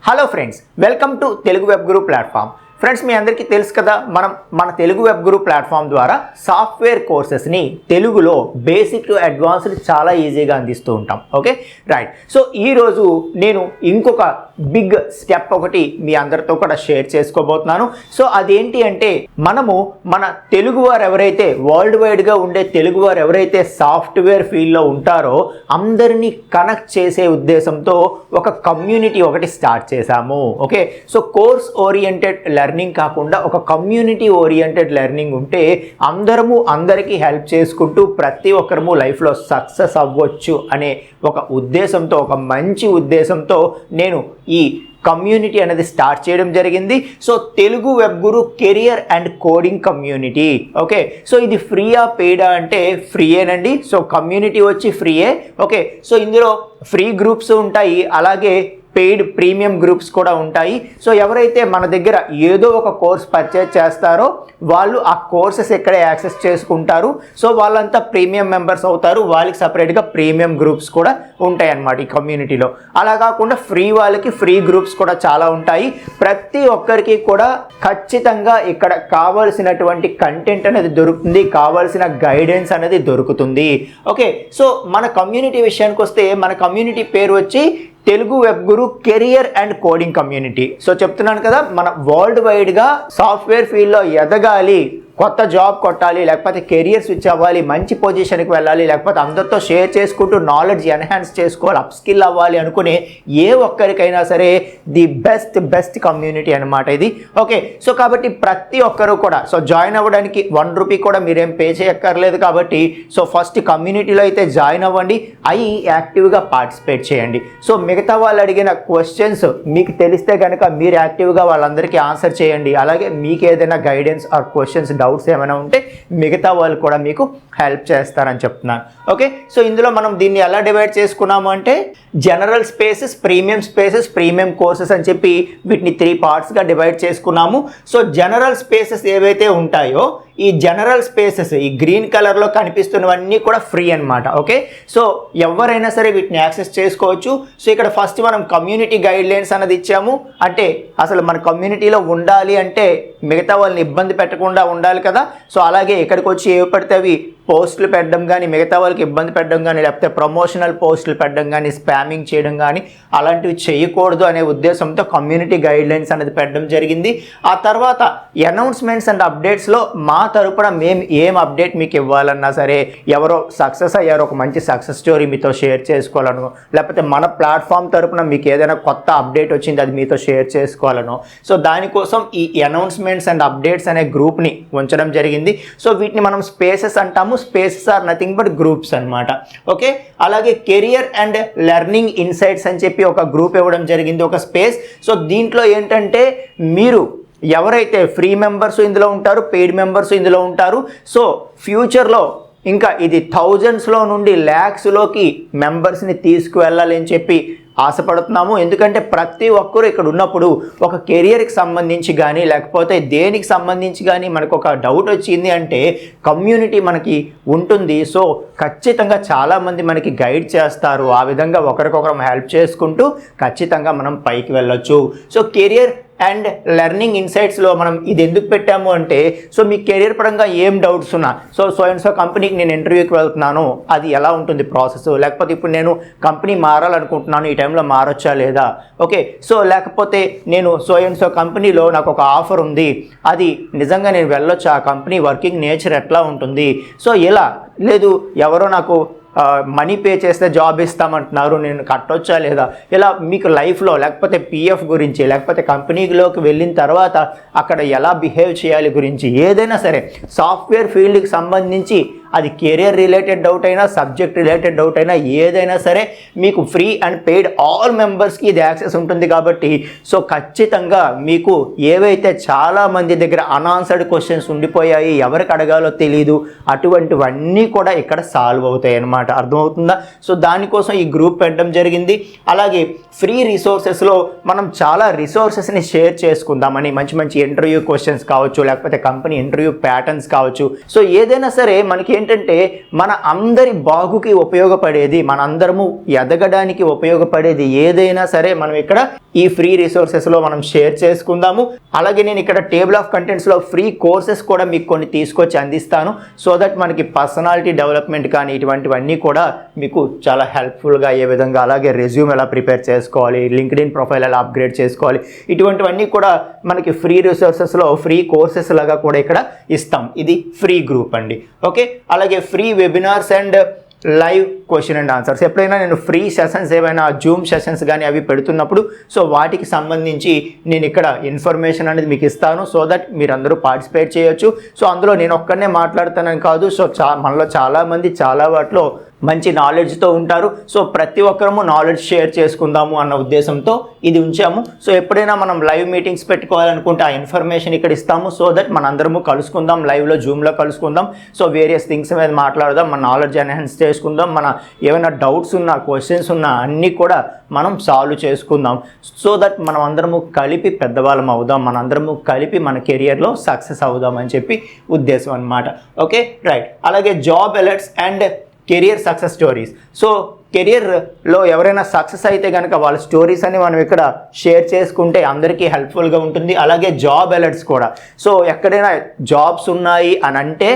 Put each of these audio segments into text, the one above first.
Hello friends, welcome to Telugu web guru platform. Friends, మీ అందరికీ తెలుసు కదా, మనం మన తెలుగు వెబ్ గురు ప్లాట్ఫామ్ ద్వారా సాఫ్ట్వేర్ కోర్సెస్ని తెలుగులో బేసిక్ టు అడ్వాన్స్డ్ చాలా ఈజీగా అందిస్తూ ఉంటాం. Okay, right. సో ఈరోజు నేను ఇంకొక బిగ్ స్టెప్ ఒకటి మీ అందరితో కూడా షేర్ చేసుకోబోతున్నాను. సో అదేంటి అంటే, మనము మన తెలుగువారు ఎవరైతే వరల్డ్ వైడ్గా ఉండే తెలుగువారు ఎవరైతే సాఫ్ట్వేర్ ఫీల్డ్లో ఉంటారో అందరినీ కనెక్ట్ చేసే ఉద్దేశంతో ఒక కమ్యూనిటీ ఒకటి స్టార్ట్ చేశాము. Okay, so course oriented learning కాకుండా ఒక కమ్యూనిటీ ఓరియంటెడ్ లెర్నింగ్ ఉంటే అందరము అందరికీ హెల్ప్ చేసుకుంటూ ప్రతి ఒక్కరము లైఫ్లో సక్సెస్ అవ్వచ్చు అనే ఒక ఉద్దేశంతో, ఒక మంచి ఉద్దేశంతో నేను ఈ కమ్యూనిటీ అనేది స్టార్ట్ చేయడం జరిగింది. So Telugu web Guru career and coding community. Okay, so ఇది ఫ్రీయా పెయిడా అంటే ఫ్రీయేనండి. సో కమ్యూనిటీ వచ్చి ఫ్రీయే. ఓకే, సో ఇందులో ఫ్రీ గ్రూప్స్ ఉంటాయి, అలాగే పెయిడ్ ప్రీమియం గ్రూప్స్ కూడా ఉంటాయి. సో ఎవరైతే మన దగ్గర ఏదో ఒక కోర్స్ పర్చేజ్ చేస్తారో వాళ్ళు ఆ కోర్సెస్ ఎక్కడే యాక్సెస్ చేసుకుంటారు. సో వాళ్ళంతా ప్రీమియం మెంబర్స్ అవుతారు. వాళ్ళకి సపరేట్గా ప్రీమియం గ్రూప్స్ కూడా ఉంటాయి అన్నమాట ఈ కమ్యూనిటీలో. అలా కాకుండా ఫ్రీ వాళ్ళకి ఫ్రీ గ్రూప్స్ కూడా చాలా ఉంటాయి. ప్రతి ఒక్కరికి కూడా ఖచ్చితంగా ఇక్కడ కావాల్సినటువంటి కంటెంట్ అనేది దొరుకుతుంది, కావాల్సిన గైడెన్స్ అనేది దొరుకుతుంది. ఓకే, సో మన కమ్యూనిటీ విషయానికి వస్తే మన కమ్యూనిటీ పేరు వచ్చి Telugu web Guru career and coding community. So చెప్తున్నాను కదా, మన వరల్డ్ వైడ్గా సాఫ్ట్వేర్ ఫీల్డ్లో ఎదగాలి, కొత్త జాబ్ కొట్టాలి, లేకపోతే కెరియర్ స్విచ్ అవ్వాలి, మంచి పొజిషన్కి వెళ్ళాలి, లేకపోతే అందరితో షేర్ చేసుకుంటూ నాలెడ్జ్ ఎన్హాన్స్ చేసుకోవాలి, అప్ స్కిల్ అవ్వాలి అనుకునే ఏ ఒక్కరికైనా సరే ది బెస్ట్ కమ్యూనిటీ అనమాట ఇది. ఓకే, సో కాబట్టి ప్రతి ఒక్కరు కూడా సో జాయిన్ అవ్వడానికి ₹1 కూడా మీరేం పే చేయక్కర్లేదు. కాబట్టి సో ఫస్ట్ కమ్యూనిటీలో అయితే జాయిన్ అవ్వండి, అవి యాక్టివ్గా పార్టిసిపేట్ చేయండి. సో మిగతా వాళ్ళు అడిగిన క్వశ్చన్స్ మీకు తెలిస్తే కనుక మీరు యాక్టివ్గా వాళ్ళందరికీ ఆన్సర్ చేయండి. అలాగే మీకు ఏదైనా గైడెన్స్ ఆర్ క్వశ్చన్స్ డౌట్స్ ఏమైనా ఉంటే మిగతా వాళ్ళు కూడా మీకు హెల్ప్ చేస్తారని చెప్తున్నాను. ఓకే, సో ఇందులో మనం దీన్ని ఎలా డివైడ్ చేసుకున్నాము అంటే జనరల్ స్పేసెస్, ప్రీమియం కోర్సెస్ అని చెప్పి వీటిని 3 పార్ట్స్గా డివైడ్ చేసుకున్నాము. సో జనరల్ స్పేసెస్ ఏవైతే ఉంటాయో ఈ జనరల్ స్పేసెస్ ఈ గ్రీన్ కలర్లో కనిపిస్తున్నవన్నీ కూడా ఫ్రీ అనమాట. ఓకే, సో ఎవరైనా సరే వీటిని యాక్సెస్ చేసుకోవచ్చు. సో ఇక్కడ ఫస్ట్ మనం కమ్యూనిటీ గైడ్లైన్స్ అనేది ఇచ్చాము. అంటే అసలు మన కమ్యూనిటీలో ఉండాలి అంటే మిగతా వాళ్ళని ఇబ్బంది పెట్టకుండా ఉండాలి కదా. సో అలాగే ఇక్కడికి వచ్చి ఏవి పడితే అవి పోస్టులు పెట్టడం కానీ, మిగతా వాళ్ళకి ఇబ్బంది పెట్టడం కానీ, లేకపోతే ప్రమోషనల్ పోస్టులు పెట్టడం కానీ, స్పామింగ్ చేయడం కానీ అలాంటివి చేయకూడదు అనే ఉద్దేశంతో కమ్యూనిటీ గైడ్లైన్స్ అనేది పెట్టడం జరిగింది. ఆ తర్వాత అనౌన్స్మెంట్స్ అండ్ అప్డేట్స్లో మా తరపున మేము ఏం అప్డేట్ మీకు ఇవ్వాలన్నా సరే, ఎవరో సక్సెస్ అయ్యారో ఒక మంచి సక్సెస్ స్టోరీ మీతో షేర్ చేసుకోవాలను, లేకపోతే మన ప్లాట్ఫామ్ తరపున మీకు ఏదైనా కొత్త అప్డేట్ వచ్చింది అది మీతో షేర్ చేసుకోవాలను, సో దానికోసం ఈ అనౌన్స్మెంట్స్ అండ్ అప్డేట్స్ అనే గ్రూప్ని ఉంచడం జరిగింది. సో వీటిని మనం స్పేసెస్ అంటాము. Spaces are nothing but groups అనమాట. ఓకే, అలాగే కెరియర్ అండ్ లెర్నింగ్ ఇన్సైట్స్ అని చెప్పి ఒక గ్రూప్ ఇవ్వడం జరిగింది, ఒక స్పేస్. సో దీంట్లో ఏంటంటే మీరు ఎవరైతే ఫ్రీ మెంబర్స్ ఇందులో ఉంటారు, పెయిడ్ మెంబర్స్ ఇందులో ఉంటారు. సో ఫ్యూచర్లో ఇంకా ఇది థౌజండ్స్లో నుండి ల్యాక్స్లోకి మెంబర్స్ని తీసుకువెళ్ళాలి అని చెప్పి ఆశపడుతున్నాము. ఎందుకంటే ప్రతి ఒక్కరు ఇక్కడ ఉన్నప్పుడు ఒక కెరియర్కి సంబంధించి కానీ, లేకపోతే దేనికి సంబంధించి కానీ మనకు ఒక డౌట్ వచ్చింది అంటే కమ్యూనిటీ మనకి ఉంటుంది. సో ఖచ్చితంగా చాలామంది మనకి గైడ్ చేస్తారు. ఆ విధంగా ఒకరికొకరం హెల్ప్ చేసుకుంటూ ఖచ్చితంగా మనం పైకి వెళ్ళొచ్చు. సో కెరియర్ అండ్ లెర్నింగ్ ఇన్సైట్స్లో మనం ఇది ఎందుకు పెట్టాము అంటే, సో మీ కెరియర్ పరంగా ఏం డౌట్స్ ఉన్నా, సో కంపెనీకి నేను ఇంటర్వ్యూకి వెళ్తున్నాను, అది ఎలా ఉంటుంది ప్రాసెస్, లేకపోతే ఇప్పుడు నేను కంపెనీ మారాలనుకుంటున్నాను, ఈ టైంలో మారొచ్చా లేదా, ఓకే, సో లేకపోతే నేను సో కంపెనీలో నాకు ఒక ఆఫర్ ఉంది, అది నిజంగా నేను వెళ్ళొచ్చు, ఆ కంపెనీ వర్కింగ్ నేచర్ ఎట్లా ఉంటుంది, సో ఇలా లేదు ఎవరో నాకు మనీ పే చేస్తే జాబ్ ఇస్తామంటున్నారు, నేను కట్టొచ్చా లేదా, ఇలా మీకు లైఫ్లో లేకపోతే పిఎఫ్ గురించి, లేకపోతే కంపెనీలోకి వెళ్ళిన తర్వాత అక్కడ ఎలా బిహేవ్ చేయాలి గురించి, ఏదైనా సరే సాఫ్ట్వేర్ ఫీల్డ్కి సంబంధించి అది కెరియర్ రిలేటెడ్ డౌట్ అయినా, సబ్జెక్ట్ రిలేటెడ్ డౌట్ అయినా, ఏదైనా సరే మీకు ఫ్రీ అండ్ పెయిడ్ ఆల్ మెంబర్స్కి ఇది యాక్సెస్ ఉంటుంది. కాబట్టి సో ఖచ్చితంగా మీకు ఏవైతే చాలామంది దగ్గర అన్ఆన్సర్డ్ క్వశ్చన్స్ ఉండిపోయాయి, ఎవరికి అడగాలో తెలియదు, అటువంటివన్నీ కూడా ఇక్కడ సాల్వ్ అవుతాయి అన్నమాట. అర్థమవుతుందా? సో దానికోసం ఈ గ్రూప్ పెట్టడం జరిగింది. అలాగే ఫ్రీ రిసోర్సెస్లో మనం చాలా రిసోర్సెస్ని షేర్ చేసుకుందామని, మంచి ఇంటర్వ్యూ క్వశ్చన్స్ కావచ్చు, లేకపోతే కంపెనీ ఇంటర్వ్యూ ప్యాటర్న్స్ కావచ్చు, సో ఏదైనా సరే మనకి ఏంటంటే మన అందరి బాగుకి ఉపయోగపడేది, మనందరము ఎదగడానికి ఉపయోగపడేది ఏదైనా సరే మనం ఇక్కడ ఈ ఫ్రీ రిసోర్సెస్లో మనం షేర్ చేసుకుందాము. అలాగే నేను ఇక్కడ టేబుల్ ఆఫ్ కంటెంట్స్లో ఫ్రీ కోర్సెస్ కూడా మీకు కొన్ని తీసుకొచ్చి అందిస్తాను. సో దట్ మనకి పర్సనాలిటీ డెవలప్మెంట్ కానీ ఇటువంటివన్నీ కూడా మీకు చాలా హెల్ప్ఫుల్గా అయ్యే విధంగా, అలాగే రెజ్యూమ్ ఎలా ప్రిపేర్ చేసుకోవాలి, లింక్డ్ఇన్ ప్రొఫైల్ ఎలా అప్గ్రేడ్ చేసుకోవాలి, ఇటువంటివన్నీ కూడా మనకి ఫ్రీ రిసోర్సెస్లో ఫ్రీ కోర్సెస్ లాగా కూడా ఇక్కడ ఇస్తాం. ఇది ఫ్రీ గ్రూప్ అండి. ఓకే, అలాగే free webinars and live question and answers. ఎప్పుడైనా నేను ఫ్రీ సెషన్స్ ఏమైనా జూమ్ సెషన్స్ కానీ అవి పెడుతున్నప్పుడు సో వాటికి సంబంధించి నేను ఇక్కడ ఇన్ఫర్మేషన్ అనేది మీకు ఇస్తాను. సో దట్ మీరందరూ పార్టిసిపేట్ చేయొచ్చు. సో అందులో నేను ఒక్కనే మాట్లాడుతానని కాదు, సో మనలో చాలామంది చాలా వాటిలో మంచి నాలెడ్జ్తో ఉంటారు. సో ప్రతి ఒక్కరము నాలెడ్జ్ షేర్ చేసుకుందాము అన్న ఉద్దేశంతో ఇది ఉంచాము. సో ఎప్పుడైనా మనం లైవ్ మీటింగ్స్ పెట్టుకోవాలనుకుంటే ఆ ఇన్ఫర్మేషన్ ఇక్కడ ఇస్తాము. సో దట్ మనందరము కలుసుకుందాం, లైవ్లో జూమ్లో కలుసుకుందాం. సో వేరియస్ థింగ్స్ మీద మాట్లాడదాం, మన నాలెడ్జ్ ఎన్హాన్స్ చేసుకుందాం, మన ఏమైనా డౌట్స్ ఉన్నా, క్వశ్చన్స్ ఉన్నా అన్నీ కూడా మనం సాల్వ్ చేసుకుందాం. సో దట్ మనం అందరము కలిపి పెద్దవాళ్ళం అవుదాం, మనందరము కలిపి మన కెరియర్లో సక్సెస్ అవుదాం అని చెప్పి ఉద్దేశం అన్నమాట. Okay, right. అలాగే job alerts and career success stories. So కెరియర్లో ఎవరైనా సక్సెస్ అయితే కనుక వాళ్ళ స్టోరీస్ అని మనం ఇక్కడ షేర్ చేసుకుంటే అందరికీ హెల్ప్ఫుల్గా ఉంటుంది. అలాగే జాబ్ అలర్ట్స్ కూడా. సో ఎక్కడైనా జాబ్స్ ఉన్నాయి అని అంటే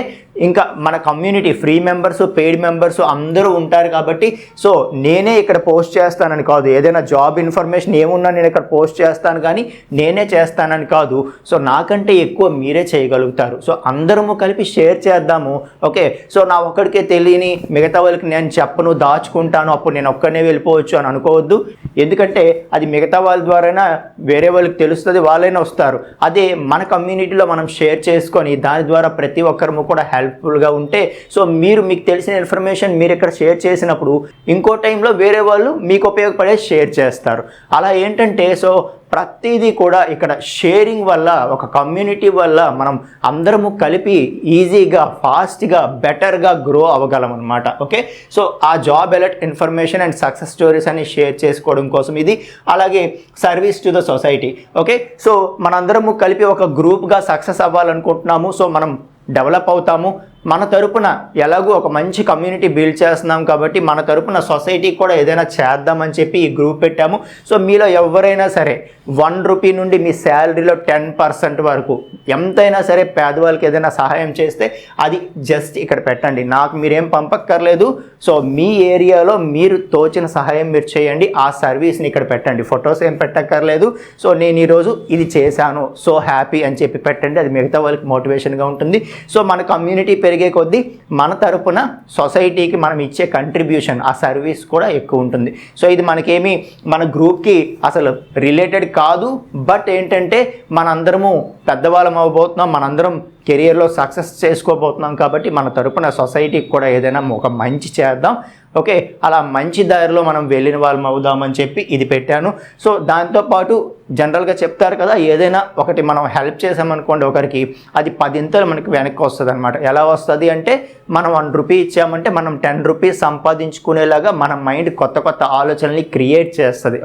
ఇంకా మన community free members, paid members అందరూ ఉంటారు కాబట్టి సో నేనే ఇక్కడ పోస్ట్ చేస్తానని కాదు, ఏదైనా జాబ్ ఇన్ఫర్మేషన్ ఏమున్నా నేను ఇక్కడ పోస్ట్ చేస్తాను కానీ నేనే చేస్తానని కాదు. సో నాకంటే ఎక్కువ మీరే చేయగలుగుతారు. సో అందరము కలిపి షేర్ చేద్దాము. ఓకే, సో నా ఒక్కడికే తెలియని మిగతా వాళ్ళకి నేను చెప్పను, దాచుకుంటాను, అప్పుడు నేను ఒక్కనే వెళ్ళిపోవచ్చు అని అనుకోవద్దు. ఎందుకంటే అది మిగతా వాళ్ళ ద్వారానే వేరే వాళ్ళకి తెలుస్తుంది, వాళ్ళైనా వస్తారు. అదే మన కమ్యూనిటీలో మనం షేర్ చేసుకొని దాని ద్వారా ప్రతి ఒక్కరము కూడా హెల్ప్ఫుల్గా ఉంటే సో మీకు తెలిసిన ఇన్ఫర్మేషన్ మీరు ఇక్కడ షేర్ చేసినప్పుడు ఇంకో టైంలో వేరే వాళ్ళు మీకు ఉపయోగపడే షేర్ చేస్తారు. అలా ఏంటంటే సో ప్రతిదీ కూడా ఇక్కడ షేరింగ్ వల్ల, ఒక కమ్యూనిటీ వల్ల మనం అందరము కలిపి ఈజీగా, ఫాస్ట్గా, బెటర్గా గ్రో అవ్వగలం అనమాట. ఓకే, సో ఆ job alert information and success stories అని షేర్ చేసుకోవడం కోసం ఇది. అలాగే service to the society. Okay, so మనందరము కలిపి ఒక గ్రూప్గా సక్సెస్ అవ్వాలనుకుంటున్నాము. సో మనం డెవలప్ అవుతాము. మన తరపున ఎలాగో ఒక మంచి కమ్యూనిటీ బిల్డ్ చేస్తున్నాం కాబట్టి మన తరపున సొసైటీకి కూడా ఏదైనా చేద్దామని చెప్పి ఈ గ్రూప్ పెట్టాము. సో మీలో ఎవరైనా సరే ₹1 నుండి మీ శాలరీలో 10% వరకు ఎంతైనా సరే పేదవాళ్ళకి ఏదైనా సహాయం చేస్తే అది జస్ట్ ఇక్కడ పెట్టండి. నాకు మీరేం పంపక్కర్లేదు. సో మీ ఏరియాలో మీరు తోచిన సహాయం మీరు చేయండి. ఆ సర్వీస్ని ఇక్కడ పెట్టండి. ఫొటోస్ ఏం పెట్టక్కర్లేదు. సో నేను ఈరోజు ఇది చేశాను, సో హ్యాపీ అని చెప్పి పెట్టండి. అది మిగతా వాళ్ళకి మోటివేషన్గా ఉంటుంది. సో మన కమ్యూనిటీ పెరిగే కొద్దీ మన తరపున సొసైటీకి మనం ఇచ్చే కంట్రిబ్యూషన్, ఆ సర్వీస్ కూడా ఎక్కువ ఉంటుంది. సో ఇది మనకేమి మన గ్రూప్కి అసలు రిలేటెడ్ కాదు. బట్ ఏంటంటే మనందరము పెద్దవాళ్ళం అవ్వబోతున్నాం, మనందరం కెరియర్లో సక్సెస్ చేసుకోబోతున్నాం కాబట్టి మన తరపున సొసైటీకి కూడా ఏదైనా ఒక మంచి చేద్దాం. ఓకే, అలా మంచి దారిలో మనం వెళ్ళిన వాళ్ళం అవుదామని చెప్పి ఇది పెట్టాను. సో దాంతోపాటు జనరల్గా చెప్తారు కదా, ఏదైనా ఒకటి మనం హెల్ప్ చేసామనుకోండి ఒకరికి, అది 10 ఇంతలు మనకి వెనక్కి వస్తుంది అనమాట. ఎలా వస్తుంది అంటే మనం ₹1 ఇచ్చామంటే మనం ₹10 సంపాదించుకునేలాగా మన మైండ్ కొత్త కొత్త ఆలోచనల్ని క్రియేట్ చేస్తుంది.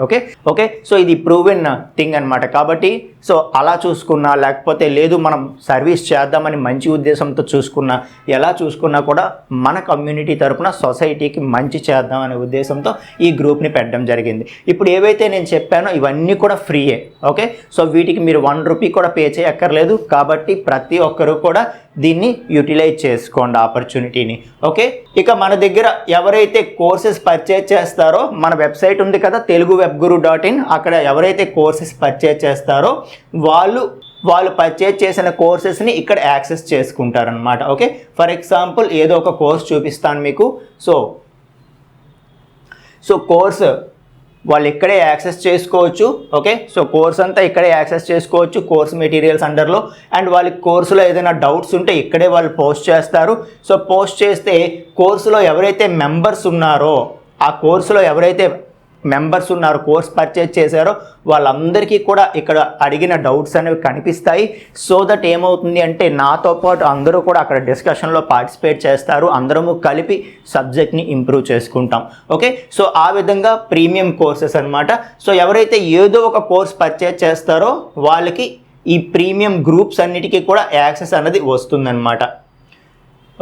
ఓకే, సో ఇది ప్రూవెన్ థింగ్ అనమాట. కాబట్టి సో అలా చూసుకున్నా, లేకపోతే లేదు మనం సర్వీస్ చేద్దామని మంచి ఉద్దేశంతో చూసుకున్నా, ఎలా చూసుకున్నా కూడా మన కమ్యూనిటీ తరపున సొసైటీకి మంచి చేద్దాం అనే ఉద్దేశంతో ఈ గ్రూప్ని పెట్టడం జరిగింది. ఇప్పుడు ఏవైతే నేను చెప్పానో ఇవన్నీ కూడా ఫ్రీయే. ఓకే, సో వీటికి మీరు ₹1 కూడా పే చేయక్కర్లేదు. కాబట్టి ప్రతి ఒక్కరూ కూడా దీన్ని యూటిలైజ్ చేసుకోండి ఆపర్చునిటీని. ఓకే, ఇక మన దగ్గర ఎవరైతే కోర్సెస్ పర్చేజ్ చేస్తారో, మన వెబ్సైట్ ఉంది కదా teluguwebguru.in, అక్కడ ఎవరైతే కోర్సెస్ పర్చేజ్ చేస్తారో వాళ్ళు పర్చేజ్ చేసిన కోర్సెస్ని ఇక్కడ యాక్సెస్ చేసుకుంటారనమాట. ఓకే, ఫర్ ఎగ్జాంపుల్ ఏదో ఒక కోర్స్ చూపిస్తాను మీకు. సో కోర్స్ వాళ్ళు ఇక్కడే యాక్సెస్ చేసుకోవచ్చు. ఓకే, సో కోర్స్ అంతా ఇక్కడే యాక్సెస్ చేసుకోవచ్చు కోర్స్ మెటీరియల్స్ అండర్లో. అండ్ వాళ్ళకి కోర్సులో ఏదైనా డౌట్స్ ఉంటే ఇక్కడే వాళ్ళు పోస్ట్ చేస్తారు. సో పోస్ట్ చేస్తే కోర్సులో ఎవరైతే మెంబర్స్ ఉన్నారో, ఆ కోర్సులో ఎవరైతే మెంబర్స్ ఉన్నారు, కోర్స్ పర్చేజ్ చేశారో వాళ్ళందరికీ కూడా ఇక్కడ అడిగిన డౌట్స్ అనేవి కనిపిస్తాయి. సో దట్ ఏమవుతుంది అంటే నాతో పాటు అందరూ కూడా అక్కడ డిస్కషన్లో పార్టిసిపేట్ చేస్తారు. అందరము కలిపి సబ్జెక్ట్ని ఇంప్రూవ్ చేసుకుంటాం. ఓకే, సో ఆ విధంగా ప్రీమియం కోర్సెస్ అనమాట. సో ఎవరైతే ఏదో ఒక కోర్స్ పర్చేజ్ చేస్తారో వాళ్ళకి ఈ ప్రీమియం గ్రూప్స్ అన్నిటికీ కూడా యాక్సెస్ అనేది వస్తుందన్నమాట.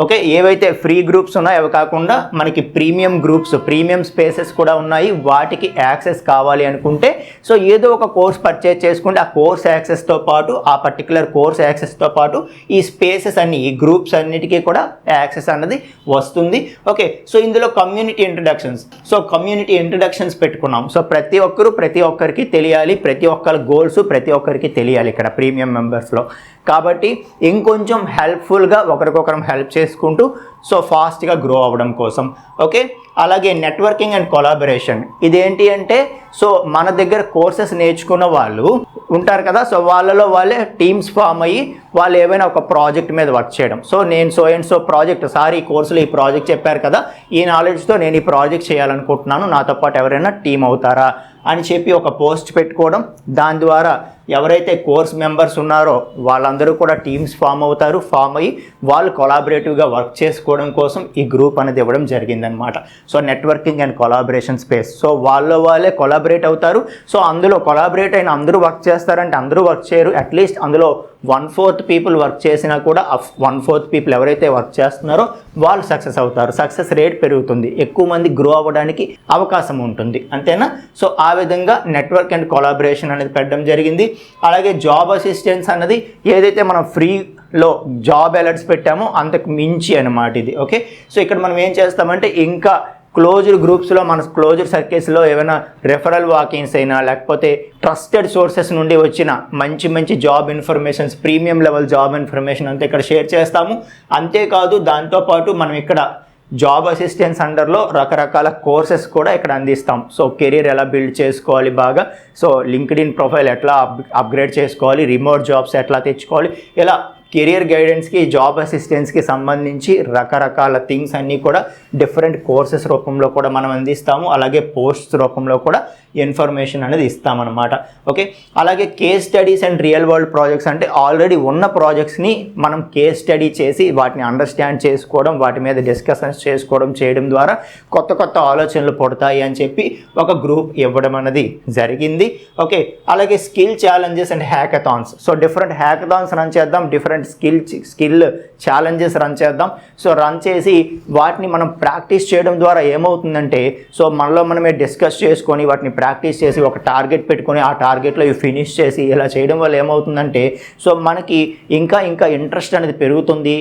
ఓకే, ఏవైతే ఫ్రీ గ్రూప్స్ ఉన్నాయో అవి కాకుండా మనకి ప్రీమియం గ్రూప్స్, ప్రీమియం స్పేసెస్ కూడా ఉన్నాయి. వాటికి యాక్సెస్ కావాలి అనుకుంటే సో ఏదో ఒక కోర్స్ పర్చేజ్ చేసుకుంటే ఆ కోర్స్ యాక్సెస్తో పాటు, ఆ పర్టికులర్ కోర్స్ యాక్సెస్తో పాటు ఈ స్పేసెస్ అన్ని, ఈ గ్రూప్స్ అన్నిటికీ కూడా యాక్సెస్ అన్నది వస్తుంది. ఓకే, సో ఇందులో community introductions, so community introductions పెట్టుకున్నాం. సో ప్రతి ఒక్కరికి తెలియాలి, ప్రతి ఒక్కరి గోల్స్ ప్రతి ఒక్కరికి తెలియాలి ఇక్కడ ప్రీమియం మెంబర్స్లో. కాబట్టి ఇంకొంచెం హెల్ప్ఫుల్గా ఒకరికొకరం హెల్ప్ చేసుకుంటూ సో ఫాస్ట్గా గ్రో అవ్వడం కోసం. ఓకే, అలాగే నెట్వర్కింగ్ అండ్ కొలాబరేషన్. ఇదేంటి అంటే సో మన దగ్గర కోర్సెస్ నేర్చుకున్న వాళ్ళు ఉంటారు కదా, సో వాళ్ళే టీమ్స్ ఫామ్ అయ్యి వాళ్ళు ఏవైనా ఒక ప్రాజెక్ట్ మీద వర్క్ చేయడం. సో నేను so and so project, sir ఈ కోర్సులో ఈ ప్రాజెక్ట్ చెప్పారు కదా, ఈ నాలెడ్జ్తో నేను ఈ ప్రాజెక్ట్ చేయాలనుకుంటున్నాను, నాతో పాటు ఎవరైనా టీం అవుతారా అని చెప్పి ఒక పోస్ట్ పెట్టుకోవడం. దాని ద్వారా ఎవరైతే కోర్స్ మెంబర్స్ ఉన్నారో వాళ్ళందరూ కూడా టీమ్స్ ఫామ్ అవుతారు. ఫామ్ అయ్యి వాళ్ళు కొలాబరేటివ్గా వర్క్ చేసుకోవడం కోసం ఈ గ్రూప్ అనేది ఇవ్వడం జరిగిందనమాట. So networking and collaboration space. So వాళ్ళే కొలాబరేట్ అవుతారు. సో అందులో కొలాబరేట్ అయిన అందరూ వర్క్ చేస్తారంటే అందరూ వర్క్ చేయరు. అట్లీస్ట్ అందులో 1/4 పీపుల్ వర్క్ చేసినా కూడా 1/4 పీపుల్ ఎవరైతే వర్క్ చేస్తున్నారో వాళ్ళు సక్సెస్ అవుతారు. సక్సెస్ రేట్ పెరుగుతుంది, ఎక్కువ మంది గ్రో అవ్వడానికి అవకాశం ఉంటుంది. అంతేనా? సో ఆ విధంగా నెట్వర్క్ అండ్ కొలాబరేషన్ అనేది పెట్టడం జరిగింది. అలాగే జాబ్ అసిస్టెన్స్ అన్నది ఏదైతే మనం ఫ్రీలో జాబ్ అలర్ట్స్ పెట్టామో అంతకు మించి అనమాట ఇది. ఓకే, సో ఇక్కడ మనం ఏం చేస్తామంటే ఇంకా క్లోజ్డ్ గ్రూప్స్లో, మన క్లోజ్డ్ సర్కిల్స్లో ఏమైనా రెఫరల్ వాకిన్స్ అయినా లేకపోతే ట్రస్టెడ్ సోర్సెస్ నుండి వచ్చిన మంచి job informations, premium level job information అంతా ఇక్కడ షేర్ చేస్తాము. అంతేకాదు దాంతోపాటు మనం ఇక్కడ జాబ్ అసిస్టెన్స్ అండర్లో రకరకాల కోర్సెస్ కూడా ఇక్కడ అందిస్తాం. సో కెరీర్ ఎలా బిల్డ్ చేసుకోవాలి బాగా, సో లింక్డ్ఇన్ ప్రొఫైల్ ఎట్లా అప్గ్రేడ్ చేసుకోవాలి, రిమోట్ జాబ్స్ ఎట్లా తెచ్చుకోవాలి, ఇలా కెరియర్ గైడెన్స్కి, జాబ్ అసిస్టెన్స్కి సంబంధించి రకరకాల థింగ్స్ అన్నీ కూడా డిఫరెంట్ కోర్సెస్ రూపంలో కూడా మనం అందిస్తాము. అలాగే పోస్ట్స్ రూపంలో కూడా ఇన్ఫర్మేషన్ అనేది ఇస్తామన్నమాట. ఓకే, అలాగే case studies and real world projects అంటే ఆల్రెడీ ఉన్న ప్రాజెక్ట్స్ని మనం కేస్ స్టడీ చేసి వాటిని అండర్స్టాండ్ చేసుకోవడం, వాటి మీద డిస్కషన్స్ చేయడం ద్వారా కొత్త ఆలోచనలు పుడతాయి అని చెప్పి ఒక గ్రూప్ ఇవ్వడం అనేది జరిగింది. ఓకే, అలాగే skill challenges and hackathons. So different hackathons run చేద్దాం, డిఫరెంట్ స్కిల్ ఛాలెంజెస్ రన్ చేద్దాం. సో రన్ చేసి వాటిని మనం ప్రాక్టీస్ చేయడం ద్వారా ఏమవుతుందంటే సో మనలో మనమే డిస్కస్ చేసుకొని వాటిని ప్రాక్టీస్ చేసి ఒక టార్గెట్ పెట్టుకొని ఆ టార్గెట్లో ఇవి ఫినిష్ చేసి ఇలా చేయడం వల్ల ఏమవుతుందంటే సో మనకి ఇంకా ఇంట్రెస్ట్ అనేది పెరుగుతుంది,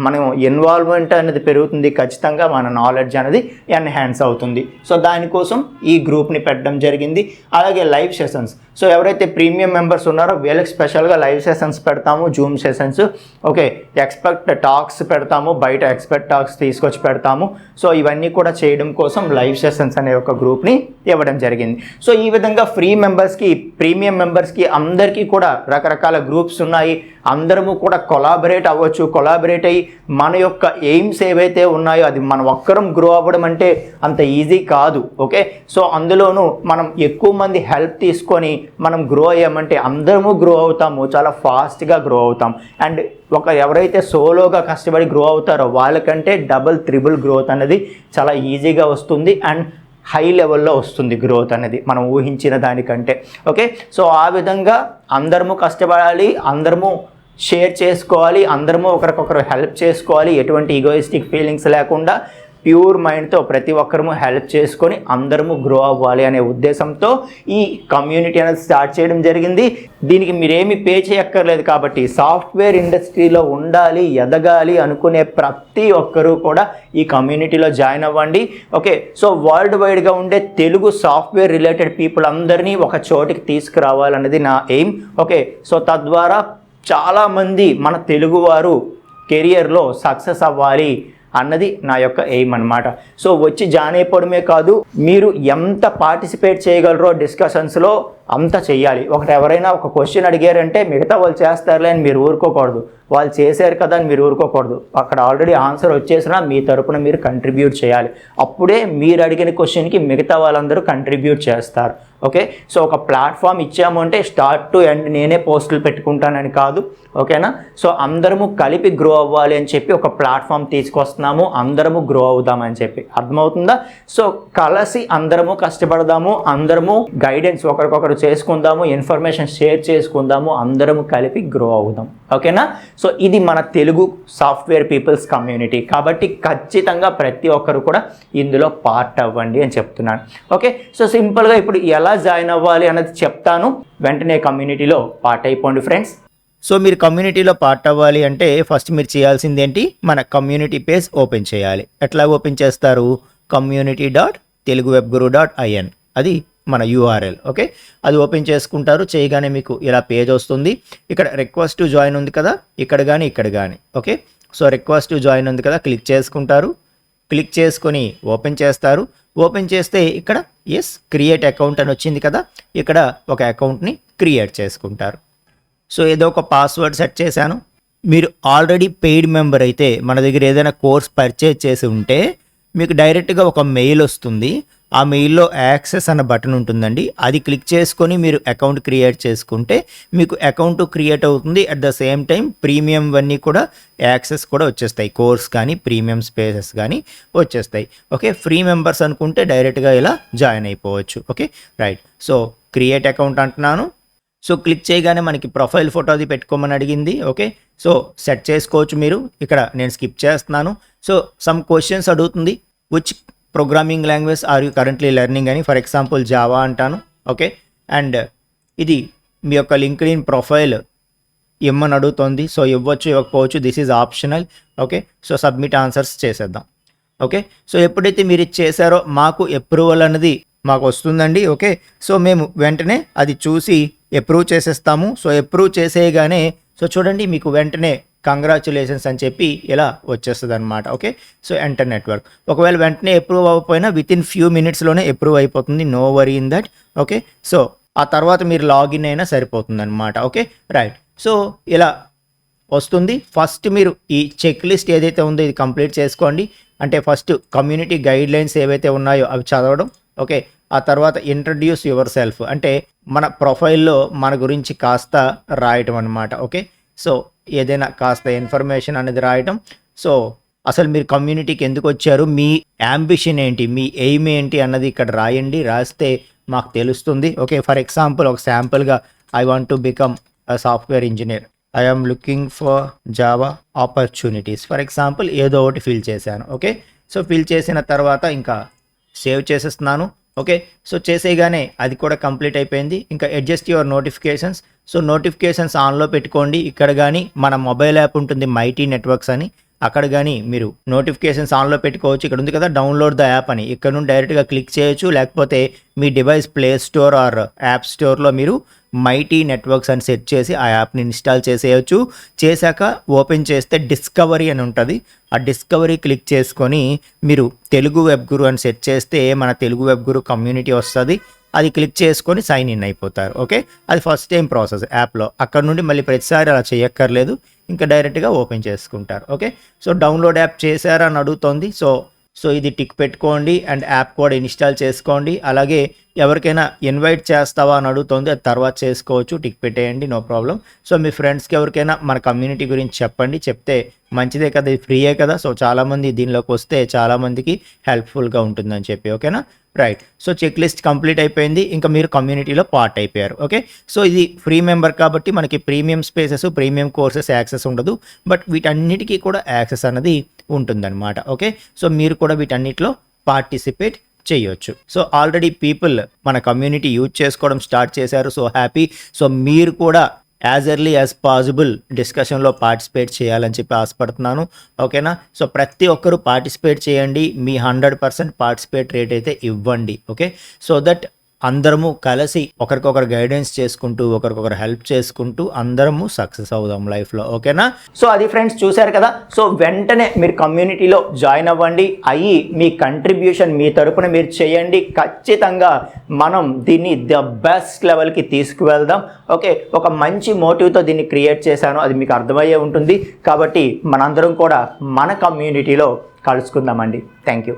మనం ఇన్వాల్వ్మెంట్ అనేది పెరుగుతుంది, ఖచ్చితంగా మన నాలెడ్జ్ అనేది ఎన్హాన్స్ అవుతుంది. సో దానికోసం ఈ గ్రూప్ని పెట్టడం జరిగింది. అలాగే లైవ్ సెషన్స్. సో ఎవరైతే ప్రీమియం మెంబర్స్ ఉన్నారో వీళ్ళకి స్పెషల్గా లైవ్ సెషన్స్ పెడతాము, Zoom sessions. Okay, expert talks పెడతాము, బయట ఎక్స్పర్ట్ టాక్స్ తీసుకొచ్చి పెడతాము. సో ఇవన్నీ కూడా చేయడం కోసం లైవ్ సెషన్స్ అనే ఒక గ్రూప్ని ఇవ్వడం జరిగింది. సో ఈ విధంగా ఫ్రీ మెంబర్స్కి, ప్రీమియం మెంబర్స్కి అందరికీ కూడా రకరకాల గ్రూప్స్ ఉన్నాయి. అందరము కూడా కొలాబరేట్ అవ్వచ్చు. కొలాబరేట్ అయ్యి మన యొక్క ఎయిమ్స్ ఏవైతే ఉన్నాయో అది మనం ఒక్కరం గ్రో అవ్వడం అంటే అంత ఈజీ కాదు. ఓకే, సో అందులోనూ మనం ఎక్కువ మంది హెల్ప్ తీసుకొని మనం గ్రో అయ్యామంటే అందరము గ్రో అవుతాము, చాలా ఫాస్ట్గా గ్రో అవుతాం. అండ్ ఎవరైతే సోలోగా కష్టపడి గ్రో అవుతారో వాళ్ళకంటే డబుల్ త్రిబుల్ గ్రోత్ అనేది చాలా ఈజీగా వస్తుంది అండ్ హై లెవెల్లో వస్తుంది గ్రోత్ అనేది మనం ఊహించిన దానికంటే. ఓకే, సో ఆ విధంగా అందరము కష్టపడాలి, అందరము షేర్ చేసుకోవాలి, అందరము ఒకరికొకరు హెల్ప్ చేసుకోవాలి. ఎటువంటి ఈగోయిస్టిక్ ఫీలింగ్స్ లేకుండా ప్యూర్ మైండ్తో ప్రతి ఒక్కరము హెల్ప్ చేసుకొని అందరము గ్రో అవ్వాలి అనే ఉద్దేశంతో ఈ కమ్యూనిటీ అనేది స్టార్ట్ చేయడం జరిగింది. దీనికి మీరేమి పే చేయక్కర్లేదు. కాబట్టి సాఫ్ట్వేర్ ఇండస్ట్రీలో ఉండాలి, ఎదగాలి అనుకునే ప్రతి ఒక్కరూ కూడా ఈ కమ్యూనిటీలో జాయిన్ అవ్వండి. ఓకే, సో వరల్డ్ వైడ్గా ఉండే తెలుగు సాఫ్ట్వేర్ రిలేటెడ్ పీపుల్ అందరినీ ఒక చోటికి తీసుకురావాలన్నది నా ఎయిమ్. ఓకే, సో తద్వారా చాలామంది మన తెలుగువారు కెరియర్లో సక్సెస్ అవ్వాలి అన్నది నా యొక్క ఎయిమ్ అనమాట. సో వచ్చి జాయిన్ అయిపోవడమే కాదు, మీరు ఎంత పార్టిసిపేట్ చేయగలరో డిస్కషన్స్లో అంత చెయ్యాలి. ఎవరైనా ఒక క్వశ్చన్ అడిగారంటే మిగతా వాళ్ళు చేస్తారులే అని మీరు ఊరుకోకూడదు, వాళ్ళు చేశారు కదా అని మీరు ఊరుకోకూడదు. అక్కడ ఆల్రెడీ ఆన్సర్ వచ్చేసినా మీ తరపున మీరు కంట్రిబ్యూట్ చేయాలి. అప్పుడే మీరు అడిగిన క్వశ్చన్కి మిగతా వాళ్ళందరూ కంట్రిబ్యూట్ చేస్తారు. ఓకే, సో ఒక ప్లాట్ఫామ్ ఇచ్చాము అంటే స్టార్ట్ టు ఎండ్ నేనే పోస్టులు పెట్టుకుంటానని కాదు. ఓకేనా, సో అందరము కలిపి గ్రో అవ్వాలి అని చెప్పి ఒక ప్లాట్ఫామ్ తీసుకొస్తున్నాము, అందరము గ్రో అవుదామని చెప్పి. అర్థమవుతుందా? సో కలిసి అందరము కష్టపడదాము, అందరము గైడెన్స్ ఒకరికొకరు చేసుకుందాము, ఇన్ఫర్మేషన్ షేర్ చేసుకుందాము, అందరము కలిపి గ్రో అవుదాం. ఓకేనా? సో ఇది మన తెలుగు సాఫ్ట్వేర్ పీపుల్స్ కమ్యూనిటీ కాబట్టి ఖచ్చితంగా ప్రతి ఒక్కరు కూడా ఇందులో పార్ట్ అవ్వండి అని చెప్తున్నాను. ఓకే, సో సింపుల్గా ఇప్పుడు ఎలా జాయిన్ అవ్వాలి అన్నది చెప్తాను, వెంటనే కమ్యూనిటీలో పార్ట్ అయిపోండి ఫ్రెండ్స్. సో మీరు కమ్యూనిటీలో పార్ట్ అవ్వాలి అంటే ఫస్ట్ మీరు చేయాల్సింది ఏంటి, మన కమ్యూనిటీ పేజ్ ఓపెన్ చేయాలి. ఎట్లా ఓపెన్ చేస్తారు, community.teluguwebguru.in అది మన యూఆర్ఎల్. ఓకే, అది ఓపెన్ చేసుకుంటారు. చేయగానే మీకు ఇలా పేజ్ వస్తుంది. ఇక్కడ రిక్వెస్ట్ టు జాయిన్ ఉంది కదా, ఇక్కడ కానీ. Okay, so request to join ఉంది కదా, క్లిక్ చేసుకుంటారు. క్లిక్ చేసుకొని ఓపెన్ చేస్తారు. ఓపెన్ చేస్తే ఇక్కడ ఎస్ క్రియేట్ అకౌంట్ అని వచ్చింది కదా, ఇక్కడ ఒక అకౌంట్ని క్రియేట్ చేసుకుంటారు. సో ఏదో ఒక పాస్వర్డ్ సెట్ చేశాను. మీరు ఆల్రెడీ పెయిడ్ మెంబర్ అయితే మన దగ్గర ఏదైనా కోర్స్ పర్చేజ్ చేసి ఉంటే మీకు డైరెక్ట్గా ఒక మెయిల్ వస్తుంది. ఆ మెయిల్లో యాక్సెస్ అన్న బటన్ ఉంటుందండి, అది క్లిక్ చేసుకొని మీరు అకౌంట్ క్రియేట్ చేసుకుంటే మీకు అకౌంట్ క్రియేట్ అవుతుంది. At the same time premium అన్నీ కూడా యాక్సెస్ కూడా వచ్చేస్తాయి, కోర్స్ కానీ ప్రీమియం స్పేసెస్ కానీ వచ్చేస్తాయి. ఓకే, ఫ్రీ మెంబర్స్ అనుకుంటే డైరెక్ట్గా ఇలా జాయిన్ అయిపోవచ్చు. Okay right, so create account అంటున్నాను. సో క్లిక్ చేయగానే మనకి ప్రొఫైల్ ఫోటో అది పెట్టుకోమని అడిగింది. ఓకే, సో సెట్ చేసుకోవచ్చు మీరు. ఇక్కడ నేను స్కిప్ చేస్తున్నాను. సో సమ్ క్వశ్చన్స్ అడుగుతుంది, which programming language are you currently learning అని. ఫర్ ఎగ్జాంపుల్ జావా అంటాను. ఓకే, అండ్ ఇది మీ యొక్క లింక్డ్ఇన్ ప్రొఫైల్ ఇమ్మని అడుగుతుంది. సో ఇవ్వచ్చు ఇవ్వకపోవచ్చు, this is optional. Okay, so submit answers చేసేద్దాం. ఓకే, సో ఎప్పుడైతే మీరు ఇది చేశారో మాకు అప్రూవల్ అనేది మాకు వస్తుందండి. ఓకే, సో మేము వెంటనే అది చూసి అప్రూవ్ చేసేస్తాము. సో అప్రూవ్ చేసేయగానే సో చూడండి మీకు వెంటనే కంగ్రాచులేషన్స్ అని చెప్పి ఇలా వచ్చేస్తుంది అనమాట. Okay, so enter network. ఒకవేళ వెంటనే అప్రూవ్ అవ్వకపోయినా వితిన్ ఫ్యూ మినిట్స్లోనే అప్రూవ్ అయిపోతుంది, no worry in that. Okay, so ఆ తర్వాత మీరు లాగిన్ అయినా సరిపోతుంది అనమాట. ఓకే రైట్, సో ఇలా వస్తుంది. ఫస్ట్ మీరు ఈ చెక్ లిస్ట్ ఏదైతే ఉందో ఇది కంప్లీట్ చేసుకోండి. అంటే ఫస్ట్ కమ్యూనిటీ గైడ్ లైన్స్ ఏవైతే ఉన్నాయో అవి చదవడం. ఓకే, ఆ తర్వాత ఇంట్రడ్యూస్ యువర్ సెల్ఫ్ అంటే మన ప్రొఫైల్లో మన గురించి కాస్త రాయటం అనమాట. ఓకే, సో ఏదైనా కాస్త ఇన్ఫర్మేషన్ అనేది రాయటం. సో అసలు మీరు కమ్యూనిటీకి ఎందుకు వచ్చారు, మీ యాంబిషన్ ఏంటి, మీ ఎయిమ్ ఏంటి అన్నది ఇక్కడ రాయండి. రాస్తే మాకు తెలుస్తుంది. ఓకే, ఫర్ ఎగ్జాంపుల్ ఒక శాంపుల్గా I want to become a software engineer, I am looking for Java opportunities for example ఏదో ఒకటి ఫిల్ చేశాను. ఓకే, సో ఫిల్ చేసిన తర్వాత ఇంకా సేవ్ చేసేస్తున్నాను. ఓకే, సో చేసేయగానే అది కూడా కంప్లీట్ అయిపోయింది. ఇంకా adjust your notifications. So notifications ఆన్లో పెట్టుకోండి. ఇక్కడ కానీ మన మొబైల్ యాప్ ఉంటుంది మైటీ నెట్వర్క్స్ అని, అక్కడ కానీ మీరు నోటిఫికేషన్స్ ఆన్లో పెట్టుకోవచ్చు. ఇక్కడ ఉంది కదా డౌన్లోడ్ ద యాప్ అని, ఇక్కడ నుండి డైరెక్ట్గా క్లిక్ చేయొచ్చు. లేకపోతే మీ device play store or app స్టోర్లో మీరు మైటీ నెట్వర్క్స్ అని సెట్ చేసి ఆ యాప్ని ఇన్స్టాల్ చేసేయచ్చు. చేశాక ఓపెన్ చేస్తే డిస్కవరీ అని ఉంటుంది. ఆ డిస్కవరీ క్లిక్ చేసుకొని మీరు తెలుగు వెబ్ గురు అని సెట్ చేస్తే మన తెలుగు వెబ్ గురు కమ్యూనిటీ వస్తుంది. అది క్లిక్ చేసుకొని సైన్ ఇన్ అయిపోతారు. ఓకే, అది ఫస్ట్ టైం ప్రాసెస్ యాప్లో. అక్కడ నుండి మళ్ళీ ప్రతిసారి అలా చేయక్కర్లేదు, ఇంకా డైరెక్ట్గా ఓపెన్ చేసుకుంటారు. ఓకే, సో డౌన్లోడ్ యాప్ చేశారా అని అడుగుతుంది. సో ఇది టిక్ పెట్టుకోండి అండ్ యాప్ కూడా ఇన్స్టాల్ చేసుకోండి. అలాగే ఎవరికైనా ఇన్వైట్ చేస్తావా అని అడుగుతుంది, అది తర్వాత చేసుకోవచ్చు, టిక్ పెట్టేయండి, నో ప్రాబ్లం. సో మీ ఫ్రెండ్స్కి ఎవరికైనా మన కమ్యూనిటీ గురించి చెప్పండి, చెప్తే మంచిదే కదా, ఇది ఫ్రీయే కదా. సో చాలామంది దీనిలోకి వస్తే చాలామందికి హెల్ప్ఫుల్గా ఉంటుందని చెప్పి. ఓకేనా right, so check list complete అయిపోయింది. ఇంకా మీరు కమ్యూనిటీలో పార్ట్ అయిపోయారు. ఓకే, సో ఇది ఫ్రీ మెంబర్ కాబట్టి మనకి premium spaces premium courses access ఉండదు, బట్ వీటన్నిటికీ కూడా యాక్సెస్ అనేది ఉంటుందన్నమాట. ఓకే, సో మీరు కూడా వీటన్నిటిలో పార్టిసిపేట్ చేయొచ్చు. సో ఆల్రెడీ పీపుల్ మన కమ్యూనిటీ యూజ్ చేసుకోవడం స్టార్ట్ చేశారు. So happy. సో మీరు కూడా యాజ్ ఎర్లీ యాజ్ పాసిబుల్ డిస్కషన్లో పార్టిసిపేట్ చేయాలని చెప్పి ఆశపడుతున్నాను. ఓకేనా, సో ప్రతి ఒక్కరూ పార్టిసిపేట్ చేయండి. మీ 100% పార్టిసిపేట్ రేట్ అయితే ఇవ్వండి. ఓకే, సో దట్ అందరము కలిసి ఒకరికొకరు గైడెన్స్ చేసుకుంటూ ఒకరికొకరు హెల్ప్ చేసుకుంటూ అందరము సక్సెస్ అవుదాం లైఫ్లో. ఓకేనా, సో అది ఫ్రెండ్స్ చూశారు కదా. సో వెంటనే మీరు కమ్యూనిటీలో జాయిన్ అవ్వండి, అయ్యి మీ కంట్రిబ్యూషన్ మీ తరపున మీరు చేయండి. ఖచ్చితంగా మనం దీన్ని ద బెస్ట్ లెవెల్కి తీసుకువెళ్దాం. ఓకే, ఒక మంచి మోటివ్తో దీన్ని క్రియేట్ చేశాను, అది మీకు అర్థమయ్యే ఉంటుంది. కాబట్టి మనందరం కూడా మన కమ్యూనిటీలో కలుసుకుందామండి. Thank you.